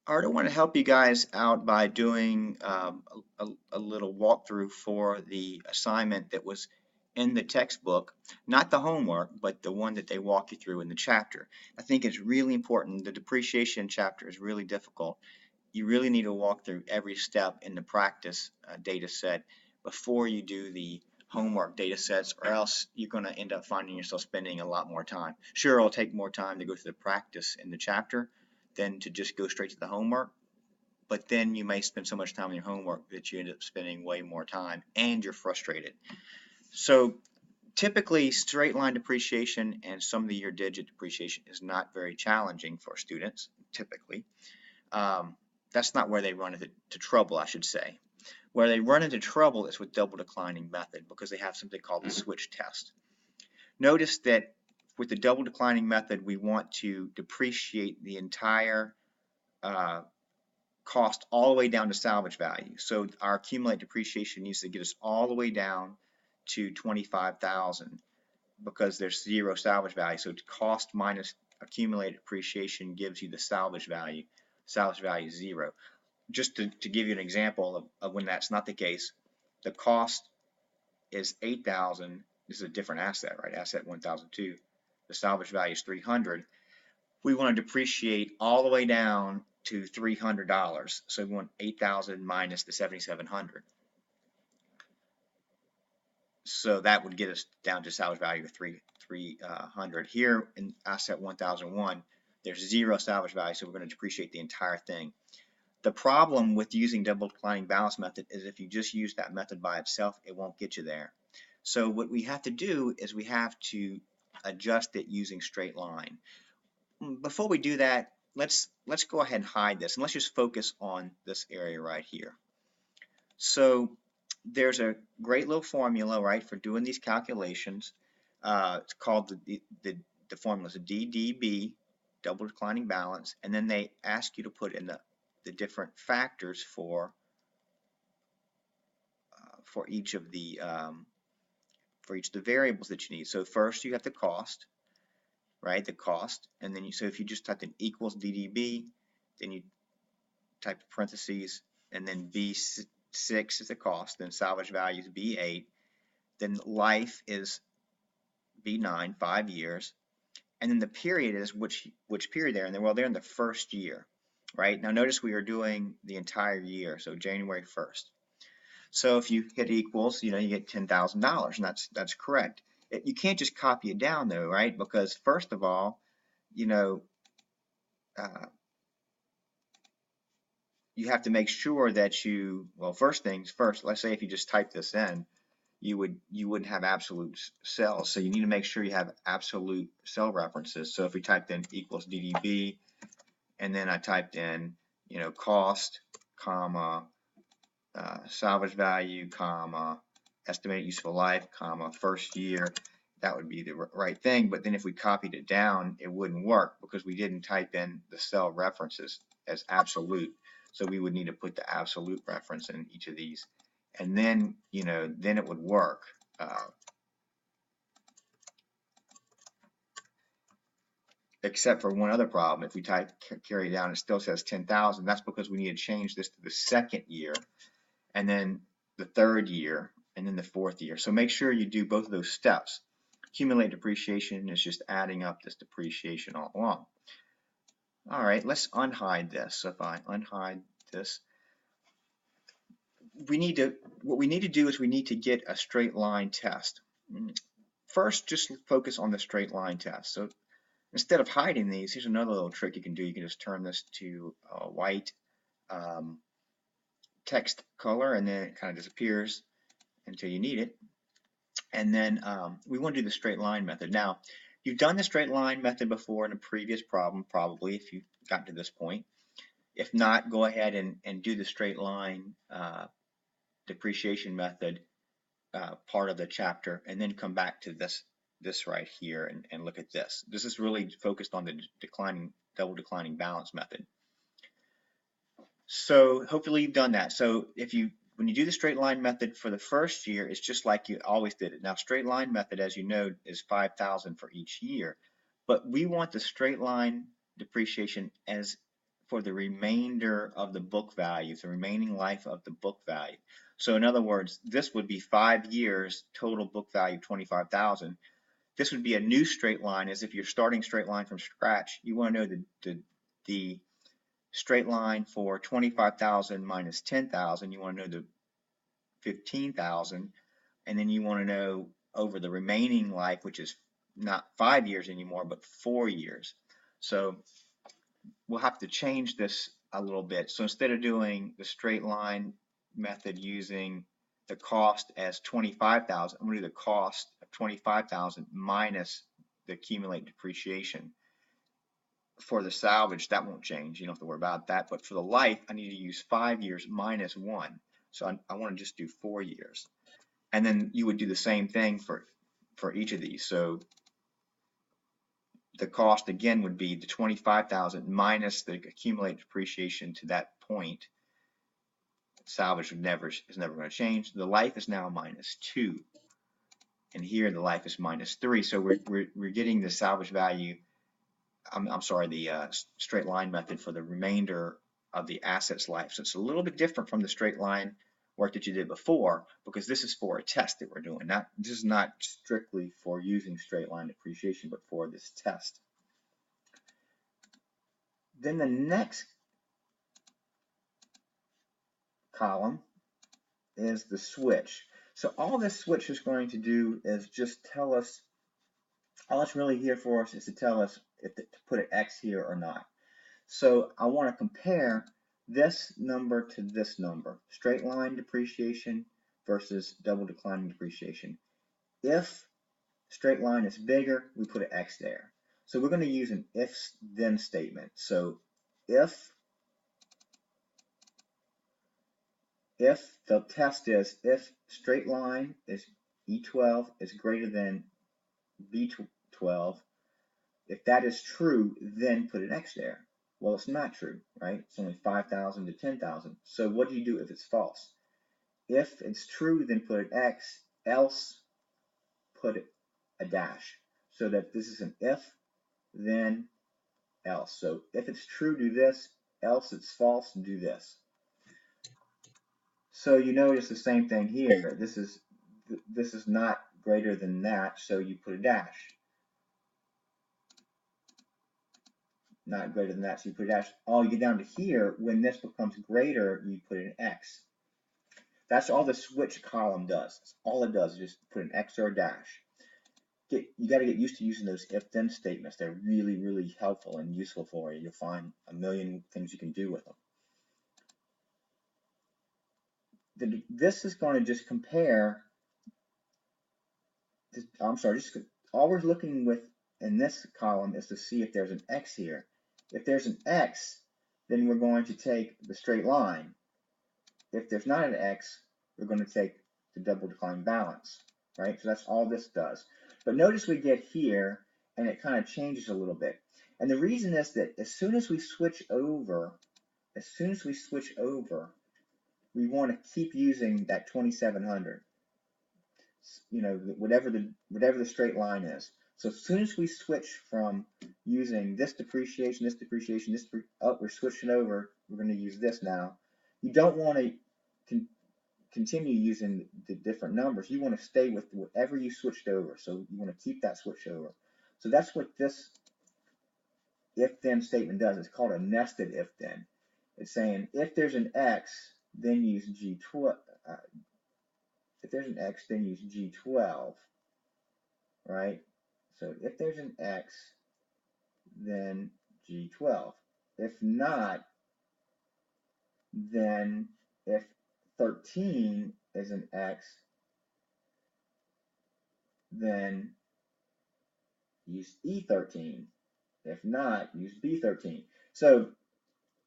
Art, I want to help you guys out by doing a little walkthrough for the assignment that was in the textbook, not the homework, but the one that they walk you through in the chapter. I think it's really important. The depreciation chapter is really difficult. You really need to walk through every step in the practice data set before you do the homework data sets, or else you're going to end up finding yourself spending a lot more time. Sure, it'll take more time to go through the practice in the chapter than to just go straight to the homework, but then you may spend so much time on your homework that you end up spending way more time and you're frustrated. So typically straight line depreciation and sum of the year digit depreciation is not very challenging for students, typically. That's not where they run into trouble, I should say. Where they run into trouble is with double declining method, because they have something called the switch test. Notice that with the double declining method, we want to depreciate the entire cost all the way down to salvage value. So our accumulated depreciation needs to get us all the way down to 25,000 because there's zero salvage value. So cost minus accumulated depreciation gives you the salvage value. Salvage value is zero. Just to give you an example of when that's not the case, the cost is 8,000. This is a different asset, right? Asset 1,002. The salvage value is 300. We want to depreciate all the way down to $300. So we want 8,000 minus the 7,700. So that would get us down to salvage value of 300. Here in asset 1001, there's zero salvage value, so we're going to depreciate the entire thing. The problem with using double declining balance method is if you just use that method by itself, it won't get you there. So what we have to do is we have to adjust it using straight line. Before we do that, let's go ahead and hide this, and let's just focus on this area right here. So there's a great little formula, right, for doing these calculations. It's called the formula is a DDB, double declining balance, and then they ask you to put in the different factors for each of the variables that you need. So first you have the cost, right? The cost, and then so if you just type in equals DDB, then you type parentheses, and then B6 is the cost, then salvage value is B8, then life is B9, 5 years, and then the period is which period they're in. Well, they're in the first year, right? Now notice we are doing the entire year, so January 1st. So if you hit equals, you get $10,000, and that's correct. You can't just copy it down though, right? Because first of all, you have to make sure that well, first things first, let's say if you just type this in, you wouldn't have absolute cells. So you need to make sure you have absolute cell references. So if we typed in equals DDB, and then I typed in, cost, comma, salvage value, comma, estimated useful life, comma, first year, that would be the right thing. But then if we copied it down, it wouldn't work because we didn't type in the cell references as absolute. So we would need to put the absolute reference in each of these, and then then it would work. Except for one other problem. If we carry it down, it still says 10,000. That's because we need to change this to the second year, and then the third year, and then the fourth year. So make sure you do both of those steps. Accumulated depreciation is just adding up this depreciation all along. All right, let's unhide this. So if I unhide this, what we need to do is we need to get a straight line test. First, just focus on the straight line test. So instead of hiding these, here's another little trick you can do. You can just turn this to white text color, and then it kind of disappears until you need it. And then we want to do the straight line method. Now, you've done the straight line method before in a previous problem, probably, if you've gotten to this point. If not, go ahead and do the straight line depreciation method part of the chapter, and then come back to this right here and look at this. This is really focused on the double declining balance method. So hopefully you've done that. So when you do the straight line method for the first year, it's just like you always did it. Now straight line method, as you know, is 5,000 for each year, but we want the straight line depreciation as for the remainder of the book value, the remaining life of the book value. So in other words, this would be 5 years, total book value 25,000. This would be a new straight line, as if you're starting straight line from scratch. You want to know the straight line for 25,000 minus 10,000. You want to know the 15,000, and then you want to know over the remaining life, which is not 5 years anymore, but 4 years. So we'll have to change this a little bit. So instead of doing the straight line method using the cost as 25,000, I'm going to do the cost of 25,000 minus the accumulated depreciation. For the salvage, that won't change. You don't have to worry about that. But for the life, I need to use 5 years minus 1. So I want to just do 4 years. And then you would do the same thing for each of these. So the cost again would be the 25,000 minus the accumulated depreciation to that point. Salvage is never going to change. The life is now minus 2, and here the life is minus 3. So we're getting the salvage value. I'm sorry, the straight line method for the remainder of the asset's life. So it's a little bit different from the straight line work that you did before, because this is for a test that we're doing. This is not strictly for using straight line depreciation, but for this test. Then the next column is the switch. So all this switch is going to do is just tell us, all it's really here for us is to tell us if to put an X here or not. So I want to compare this number to this number, straight line depreciation versus double declining depreciation. If straight line is bigger, we put an X there. So we're going to use an if-then statement. So if the test is if straight line is E12 is greater than B12, if that is true, then put an X there. Well, it's not true, right? It's only 5,000 to 10,000. So what do you do if it's false? If it's true, then put an X, else put a dash. So that this is an if, then else. So if it's true, do this, else it's false, do this. So you notice the same thing here. This is not greater than that, so you put a dash. Not greater than that, so you put a dash. Oh, you get down to here, when this becomes greater, you put an X. That's all the switch column does. That's all it does is just put an X or a dash. You got to get used to using those if-then statements. They're really, really helpful and useful for you. You'll find a million things you can do with them. This is going to just compare. All we're looking with in this column is to see if there's an X here. If there's an X, then we're going to take the straight line. If there's not an X, we're going to take the double decline balance, right? So that's all this does. But notice we get here, and it kind of changes a little bit. And the reason is that as soon as we switch over, we want to keep using that 2,700. You know, whatever the straight line is. So as soon as we switch from using this depreciation, we're switching over. We're going to use this now. You don't want to continue using the different numbers. You want to stay with whatever you switched over. So you want to keep that switch over. So that's what this if-then statement does. It's called a nested if-then. It's saying if there's an X, then use G12. If there's an X, then use G12, right? So if there's an X, then G12. If not, then if 13 is an X, then use E13. If not, use B13. So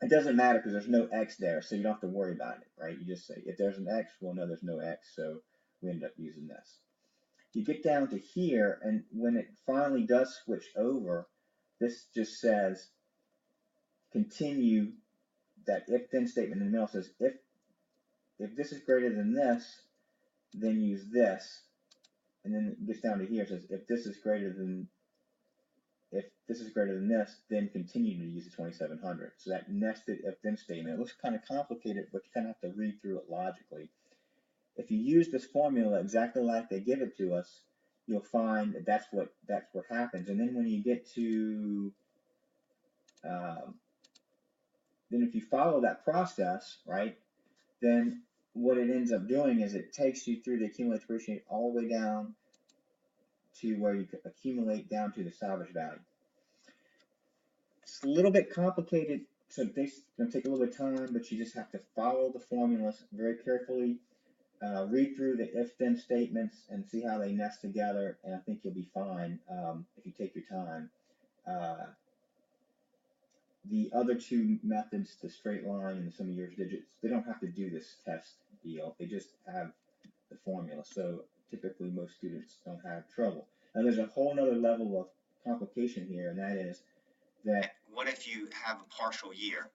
it doesn't matter because there's no X there, so you don't have to worry about it, right? You just say, if there's an X, well, no, there's no X, so we end up using this. You get down to here, and when it finally does switch over, this just says continue. That if-then statement in the middle says if this is greater than this, then use this, and then it gets down to here, it says if this is greater than if this is greater than this, then continue to use the 2700. So that nested if-then statement, it looks kind of complicated, but you kind of have to read through it logically. If you use this formula exactly like they give it to us, you'll find that that's what happens. And then when you get to um, then if you follow that process, right, then what it ends up doing is it takes you through the accumulate depreciate all the way down to where you accumulate down to the salvage value. It's a little bit complicated, so this going to take a little bit of time, but you just have to follow the formulas very carefully, read through the if-then statements and see how they nest together, and I think you'll be fine if you take your time. Uh, the other two methods, the straight line and the sum of years digits, they don't have to do this test deal. They just have the formula. So typically most students don't have trouble. Now there's a whole nother level of complication here, and that is that What if you have a partial year?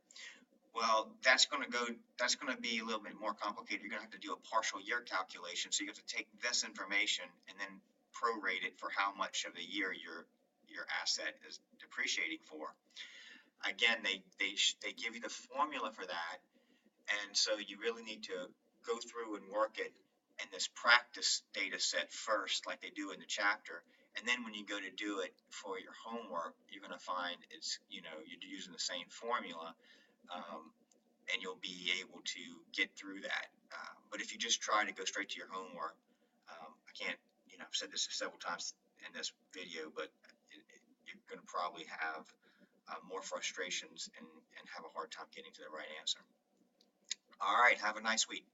Well, that's going to be a little bit more complicated. You're going to have to do a partial year calculation. So you have to take this information and then prorate it for how much of a year your asset is depreciating for. Again, they give you the formula for that, and so you really need to go through and work it in this practice data set first, like they do in the chapter. And then when you go to do it for your homework, you're going to find you're using the same formula, um, and you'll be able to get through that. But if you just try to go straight to your homework, I can't, I've said this several times in this video, but you're going to probably have more frustrations and have a hard time getting to the right answer. All right, have a nice week.